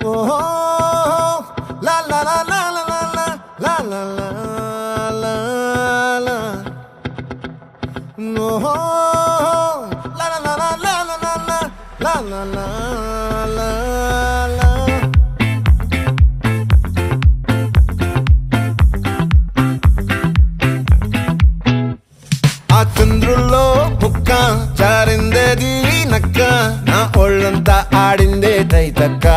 ఓహో లా లా లా లా లా లా లా లా లా లా ఓహో లా లా లా లా లా లా లా లా లా లా లా ఆ చంద్రుల్లో ముక్క జారిందేది నక్క నా ఒళ్ళంతా ఆడిందే తైతక్క